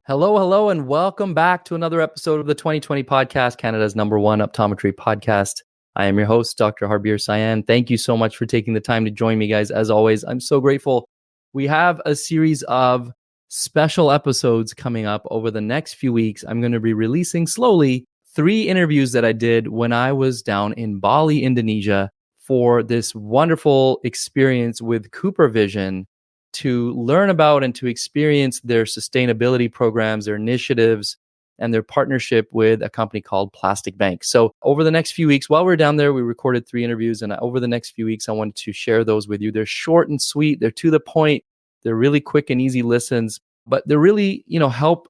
Hello, hello, and welcome back to another episode of the 2020 podcast, Canada's #1 optometry podcast. I am your host, Dr. Harbir Sayan. Thank you so much for taking the time to join me, guys. As always, I'm so grateful. We have a series of special episodes coming up over the next few weeks. I'm going to be releasing slowly 3 interviews that I did when I was down in Bali, Indonesia, for this wonderful experience with CooperVision, to learn about and to experience their sustainability programs, their initiatives, and their partnership with a company called Plastic Bank. So over the next few weeks, while we're down there, we recorded 3 interviews. And over the next few weeks, I wanted to share those with you. They're short and sweet. They're to the point. They're really quick and easy listens. But they're really, help.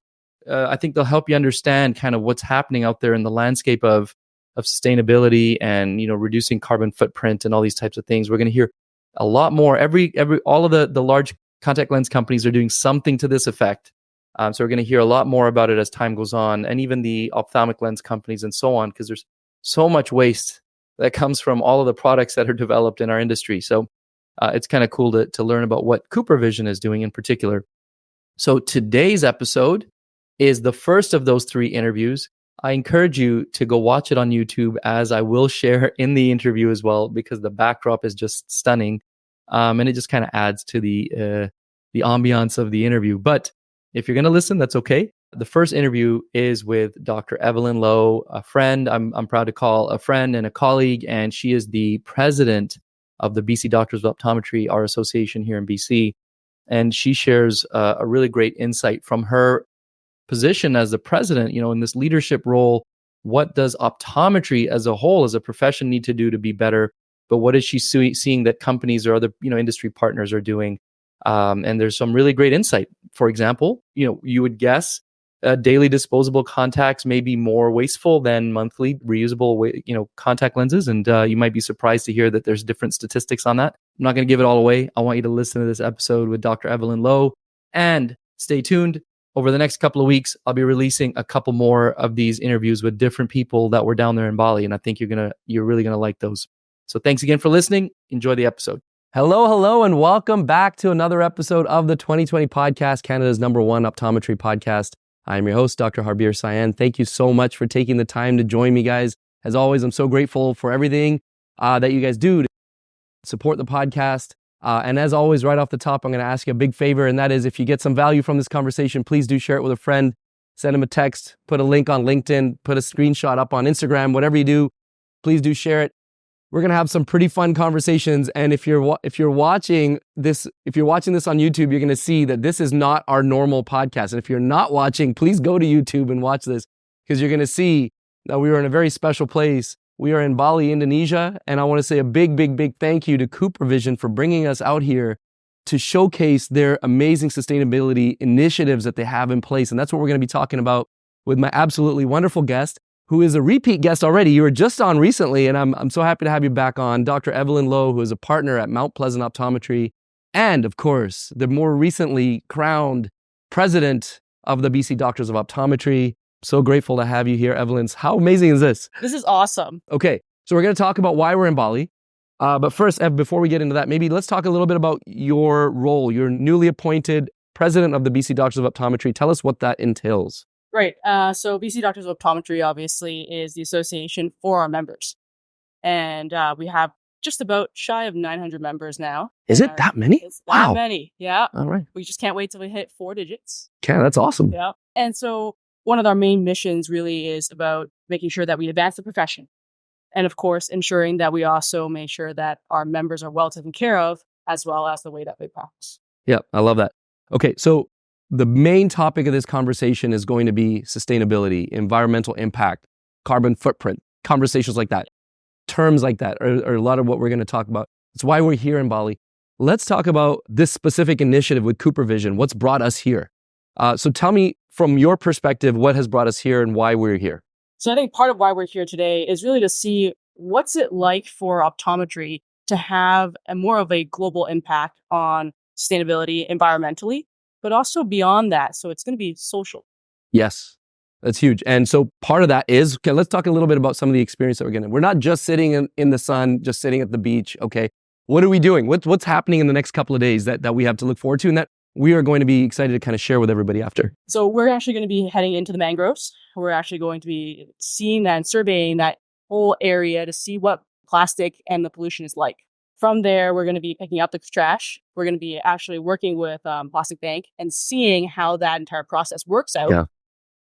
I think they'll help you understand kind of what's happening out there in the landscape of sustainability and, reducing carbon footprint and all these types of things. We're going to hear a lot more. All of the large contact lens companies are doing something to this effect. So we're going to hear a lot more about it as time goes on, and even the ophthalmic lens companies and so on, because there's so much waste that comes from all of the products that are developed in our industry. So it's kind of cool to learn about what CooperVision is doing in particular. So today's episode is the first of those 3 interviews. I encourage you to go watch it on YouTube, as I will share in the interview as well, because the backdrop is just stunning. And it just kind of adds to the ambiance of the interview. But if you're going to listen, that's okay. The first interview is with Dr. Evelyn Lo, a friend I'm proud to call a friend and a colleague, and she is the president of the BC Doctors of Optometry, our association here in BC. And she shares a really great insight from her position as the president, in this leadership role. What does optometry as a whole, as a profession, need to do to be better? But what is she seeing that companies or other, industry partners are doing? And there's some really great insight. For example, you would guess daily disposable contacts may be more wasteful than monthly reusable, contact lenses. And you might be surprised to hear that there's different statistics on that. I'm not going to give it all away. I want you to listen to this episode with Dr. Evelyn Lo, and stay tuned. Over the next couple of weeks, I'll be releasing a couple more of these interviews with different people that were down there in Bali. And I think you're really going to like those. So thanks again for listening. Enjoy the episode. Hello, and welcome back to another episode of the 2020 podcast, Canada's #1 optometry podcast. I am your host, Dr. Harbir Sayan. Thank you so much for taking the time to join me, guys. As always, I'm so grateful for everything that you guys do to support the podcast. And as always, right off the top, I'm going to ask you a big favor, and that is, if you get some value from this conversation, please do share it with a friend. Send them a text, put a link on LinkedIn, put a screenshot up on Instagram, whatever you do, please do share it. We're going to have some pretty fun conversations. And if you're watching this on YouTube, you're going to see that this is not our normal podcast. And if you're not watching, please go to YouTube and watch this, because you're going to see that we are in a very special place. We are in Bali, Indonesia. And I want to say a big, big, big thank you to CooperVision for bringing us out here to showcase their amazing sustainability initiatives that they have in place. And that's what we're going to be talking about with my absolutely wonderful guest, who is a repeat guest already. You were just on recently, and I'm so happy to have you back on, Dr. Evelyn Lo, who is a partner at Mount Pleasant Optometry, and of course, the more recently crowned president of the BC Doctors of Optometry. So grateful to have you here, Evelyn. How amazing is this? This is awesome. Okay, so we're going to talk about why we're in Bali. But first, Ev, before we get into that, maybe let's talk a little bit about your role. You're newly appointed president of the BC Doctors of Optometry. Tell us what that entails. Right. So BC Doctors of Optometry obviously is the association for our members. And we have just about shy of 900 members now. Is it that many? It's that many. Yeah. All right. We just can't wait till we hit 4 digits. Okay, that's awesome. Yeah. And so one of our main missions really is about making sure that we advance the profession. And of course, ensuring that we also make sure that our members are well taken care of, as well as the way that they practice. Yeah, I love that. Okay, so the main topic of this conversation is going to be sustainability, environmental impact, carbon footprint, conversations like that. Terms like that are a lot of what we're going to talk about. It's why we're here in Bali. Let's talk about this specific initiative with CooperVision. What's brought us here? So tell me, from your perspective, what has brought us here and why we're here? So I think part of why we're here today is really to see what's it like for optometry to have more of a global impact on sustainability environmentally, but also beyond that. So it's going to be social. Yes, that's huge. And so part of that is, okay, let's talk a little bit about some of the experience that we're getting. We're not just sitting in the sun, just sitting at the beach. Okay, what are we doing? What's happening in the next couple of days that we have to look forward to? And that we are going to be excited to kind of share with everybody after? So we're actually going to be heading into the mangroves. We're actually going to be seeing that and surveying that whole area to see what plastic and the pollution is like. From there, we're going to be picking up the trash. We're going to be actually working with Plastic Bank and seeing how that entire process works out. Yeah.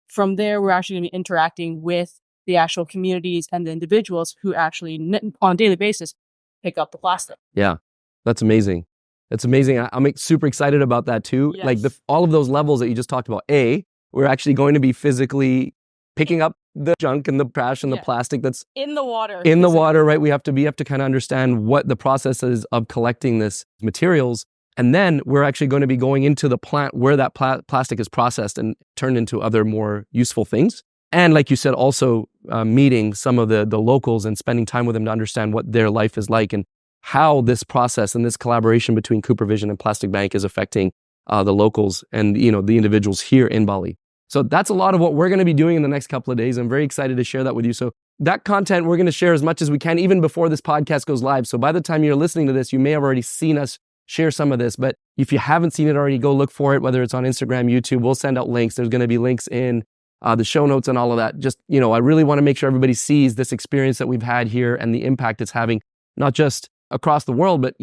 From there, we're actually going to be interacting with the actual communities and the individuals who actually, on a daily basis, pick up the plastic. Yeah, that's amazing. That's amazing. I'm super excited about that too. Yes. Like all of those levels that you just talked about. We're actually going to be physically picking up the junk and the trash and the plastic that's in the water. In the water, right? We have to kind of understand what the process is of collecting this materials. And then we're actually going to be going into the plant where that plastic is processed and turned into other more useful things. And like you said, also meeting some of the locals and spending time with them to understand what their life is like and how this process and this collaboration between CooperVision and Plastic Bank is affecting the locals and the individuals here in Bali. So that's a lot of what we're going to be doing in the next couple of days. I'm very excited to share that with you. So that content we're going to share as much as we can, even before this podcast goes live. So by the time you're listening to this, you may have already seen us share some of this. But if you haven't seen it already, go look for it, whether it's on Instagram, YouTube. We'll send out links. There's going to be links in the show notes and all of that. Just, I really want to make sure everybody sees this experience that we've had here and the impact it's having, not just across the world, but,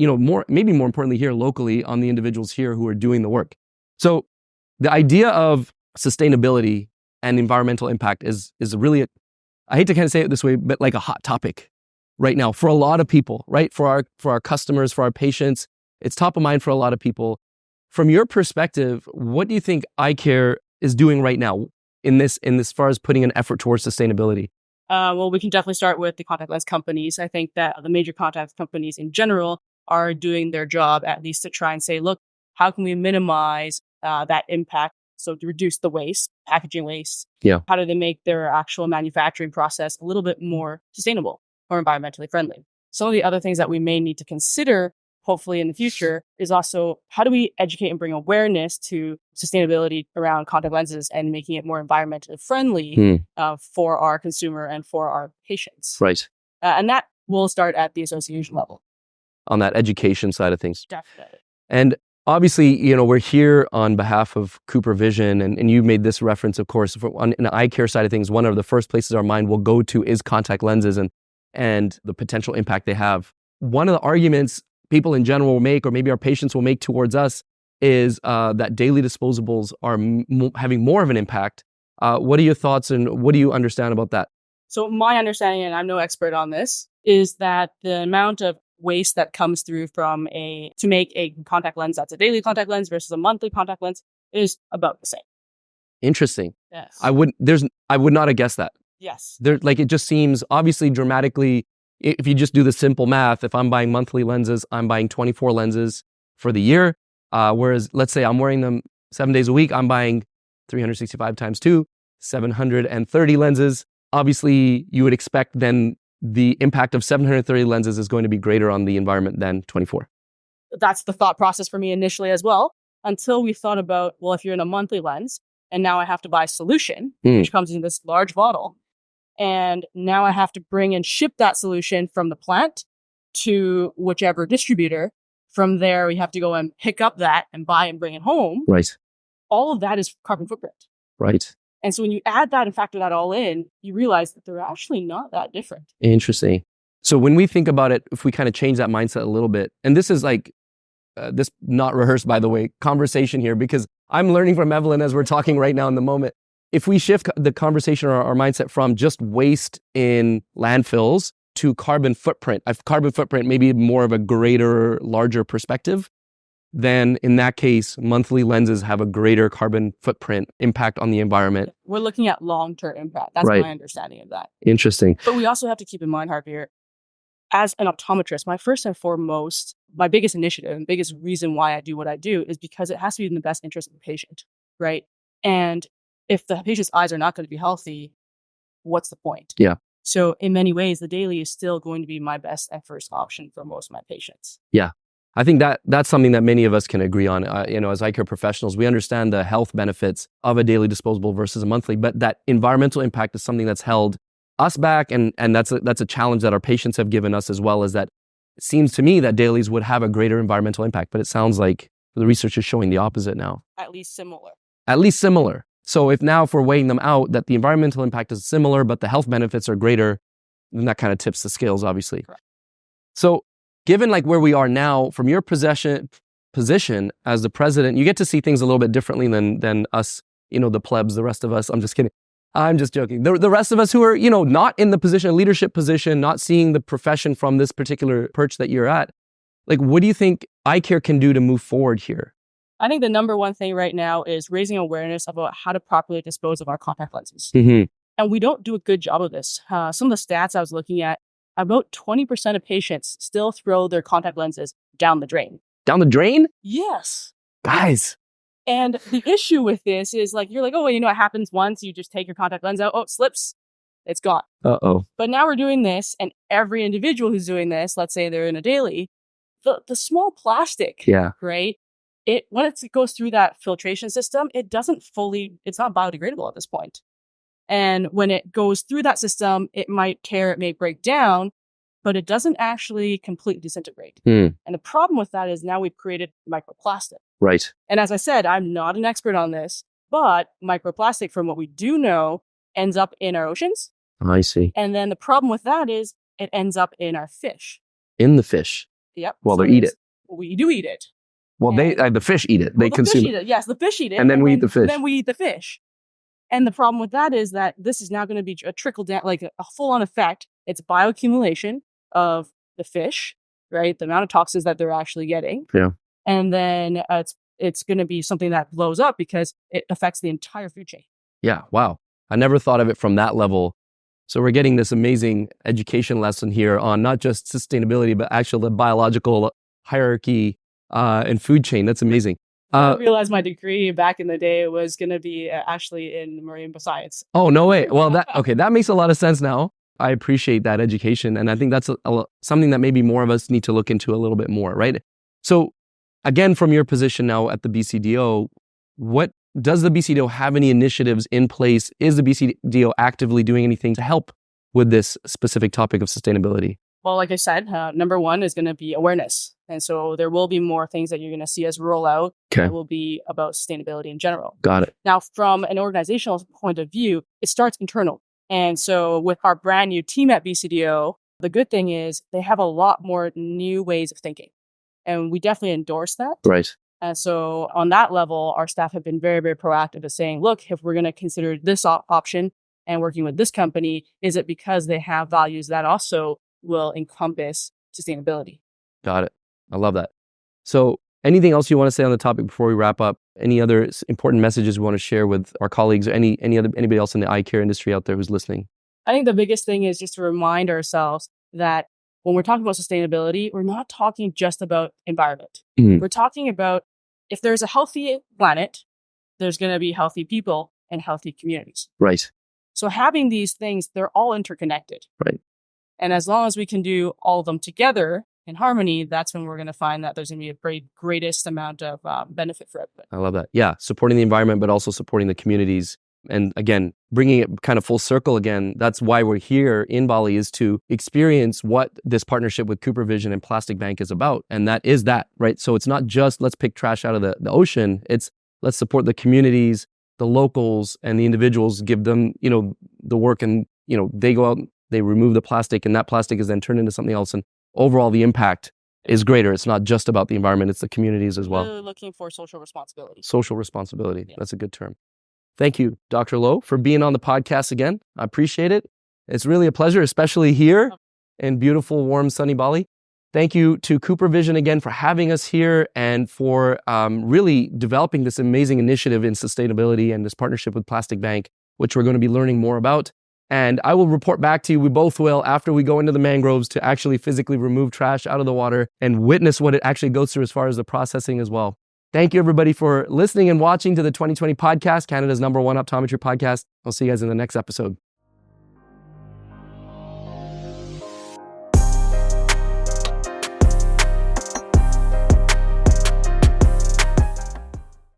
maybe more importantly here locally on the individuals here who are doing the work. So the idea of sustainability and environmental impact is really, I hate to kind of say it this way, but like a hot topic right now for a lot of people, right? For our customers, for our patients, it's top of mind for a lot of people. From your perspective, what do you think eye care is doing right now in this far as putting an effort towards sustainability? Well, we can definitely start with the contact lens companies. I think that the major contact companies in general are doing their job at least to try and say, look, how can we minimize that impact? So to reduce the waste, packaging waste. Yeah. How do they make their actual manufacturing process a little bit more sustainable or environmentally friendly? Some of the other things that we may need to consider, hopefully in the future, is also how do we educate and bring awareness to sustainability around contact lenses and making it more environmentally friendly for our consumer and for our patients. Right. And that will start at the association level. On that education side of things. Definitely. And obviously, we're here on behalf of CooperVision, and you made this reference, of course, in the eye care side of things. One of the first places our mind will go to is contact lenses and the potential impact they have. One of the arguments people in general will make, or maybe our patients will make towards us, is that daily disposables are having more of an impact. What are your thoughts and what do you understand about that? So my understanding, and I'm no expert on this, is that the amount of waste that comes through to make a contact lens that's a daily contact lens versus a monthly contact lens is about the same. Interesting. Yes. I would not have guessed that. Yes. It just seems obviously dramatically, if you just do the simple math, if I'm buying monthly lenses, I'm buying 24 lenses for the year. Whereas let's say I'm wearing them 7 days a week, I'm buying 365 times 2, 730 lenses. Obviously, you would expect then the impact of 730 lenses is going to be greater on the environment than 24. That's the thought process for me initially as well, until we thought about, well, if you're in a monthly lens, and now I have to buy a solution, which comes in this large bottle, and now I have to bring and ship that solution from the plant to whichever distributor. From there, we have to go and pick up that and buy and bring it home. Right. All of that is carbon footprint. Right. And so when you add that and factor that all in, you realize that they're actually not that different. Interesting. So when we think about it, if we kind of change that mindset a little bit, and this is like, this not rehearsed, by the way, conversation here, because I'm learning from Evelyn as we're talking right now in the moment. If we shift the conversation or our mindset from just waste in landfills to carbon footprint maybe more of a greater, larger perspective, then in that case, monthly lenses have a greater carbon footprint impact on the environment. We're looking at long-term impact. That's my understanding of that. Interesting. But we also have to keep in mind, Javier, as an optometrist, my first and foremost, my biggest initiative and biggest reason why I do what I do is because it has to be in the best interest of the patient, right? And if the patient's eyes are not going to be healthy, what's the point? Yeah. So in many ways, the daily is still going to be my best and first option for most of my patients. Yeah. I think that's something that many of us can agree on. As eye care professionals, we understand the health benefits of a daily disposable versus a monthly, but that environmental impact is something that's held us back, and that's a challenge that our patients have given us as well. Is that it seems to me that dailies would have a greater environmental impact, but it sounds like The research is showing the opposite now. At least similar. At least similar. So if we're weighing them out, that the environmental impact is similar, but the health benefits are greater, then that kind of tips the scales, obviously. Correct. So given where we are now, from your position as the president, you get to see things a little bit differently than us, the plebs, the rest of us. I'm just kidding. I'm just joking. The rest of us who are, not in the leadership position, not seeing the profession from this particular perch that you're at. What do you think eye care can do to move forward here? I think the number one thing right now is raising awareness about how to properly dispose of our contact lenses. Mm-hmm. And we don't do a good job of this. Some of the stats I was looking at, about 20% of patients still throw their contact lenses down the drain. Down the drain? Yes. Guys. And the issue with this is you're like, oh, it happens once. You just take your contact lens out. Oh, it slips. It's gone. Uh-oh. But now we're doing this, and every individual who's doing this, let's say they're in a daily, the small plastic, right? When it goes through that filtration system, it's not biodegradable at this point. And when it goes through that system, it might tear, it may break down, but it doesn't actually completely disintegrate. And the problem with that is now we've created microplastic. Right. And as I said, I'm not an expert on this, but microplastic, from what we do know, ends up in our oceans. I see. And then the problem with that is it ends up in our fish. In the fish? Yep. Well, they eat it. We do eat it. Well, the fish eat it. They consume fish eat it. Yes, the fish eat it. And then we eat the fish. Then we eat the fish. And the problem with that is that this is now going to be a trickle down, a full-on effect. It's bioaccumulation of the fish, right? The amount of toxins that they're actually getting. Yeah. And then it's going to be something that blows up because it affects the entire food chain. Yeah. Wow. I never thought of it from that level. So we're getting this amazing education lesson here on not just sustainability, but actually the biological hierarchy and food chain. That's amazing. I realized my degree back in the day was going to be actually in marine science. Oh, no way. Well, that makes a lot of sense now. I appreciate that education. And I think that's something that maybe more of us need to look into a little bit more, right? So again, from your position now at the BCDO, what does the BCDO have any initiatives in place? Is the BCDO actively doing anything to help with this specific topic of sustainability? Well, like I said, number one is going to be awareness. And so there will be more things that you're going to see us roll out that will be about sustainability in general. Got it. Now, from an organizational point of view, it starts internal. And so with our brand new team at BCDO, the good thing is they have a lot more new ways of thinking. And we definitely endorse that. Right. And so on that level, our staff have been very, very proactive of saying, look, if we're going to consider this option and working with this company, is it because they have values that also will encompass sustainability? Got it. I love that. So anything else you want to say on the topic before we wrap up? Any other important messages we want to share with our colleagues or anybody else in the eye care industry out there who's listening? I think the biggest thing is just to remind ourselves that when we're talking about sustainability, we're not talking just about environment. Mm-hmm. We're talking about if there's a healthy planet, there's going to be healthy people and healthy communities. Right. So having these things, they're all interconnected. Right. And as long as we can do all of them together in harmony, that's when we're going to find that there's going to be a greatest amount of benefit for everybody. I love that. Yeah. Supporting the environment, but also supporting the communities. And again, bringing it kind of full circle again, that's why we're here in Bali, is to experience what this partnership with CooperVision and Plastic Bank is about. And that is that, right? So it's not just let's pick trash out of the ocean. It's let's support the communities, the locals, and the individuals, give them, the work, and, they go out, they remove the plastic, and that plastic is then turned into something else. And overall, the impact is greater. It's not just about the environment, it's the communities as well. Really looking for social responsibility. Social responsibility. Yeah. That's a good term. Thank you, Dr. Lo, for being on the podcast again. I appreciate it. It's really a pleasure, especially here in beautiful, warm, sunny Bali. Thank you to CooperVision again for having us here and for really developing this amazing initiative in sustainability and this partnership with Plastic Bank, which we're going to be learning more about. And I will report back to you, we both will, after we go into the mangroves to actually physically remove trash out of the water and witness what it actually goes through as far as the processing as well. Thank you, everybody, for listening and watching to the 2020 podcast, Canada's #1 optometry podcast. I'll see you guys in the next episode.